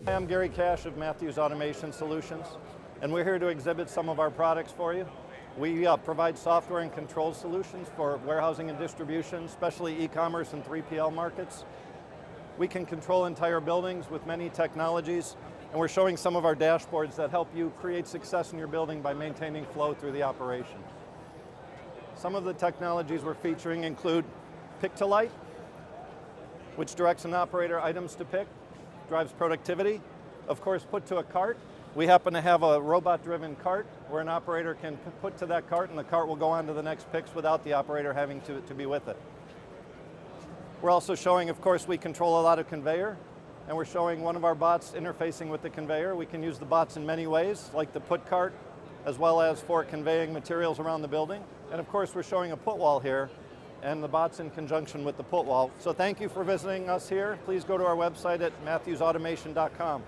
Hi, I'm Gary Cash of Matthews Automation Solutions, and we're here to exhibit some of our products for you. We provide software and control solutions for warehousing and distribution, especially e-commerce and 3PL markets. We can control entire buildings with many technologies, and we're showing some of our dashboards that help you create success in your building by maintaining flow through the operation. Some of the technologies we're featuring include Pick to Light, which directs an operator items to pick, drives productivity. Of course, Put to a Cart. We happen to have a robot-driven cart where an operator can put to that cart and the cart will go on to the next picks without the operator having to be with it. We're also showing, of course, we control a lot of conveyor, and we're showing one of our bots interfacing with the conveyor. We can use the bots in many ways, like the put cart, as well as for conveying materials around the building. And of course, we're showing a put wall here, and the bots in conjunction with the put wall. So thank you for visiting us here. Please go to our website at matthewsautomation.com.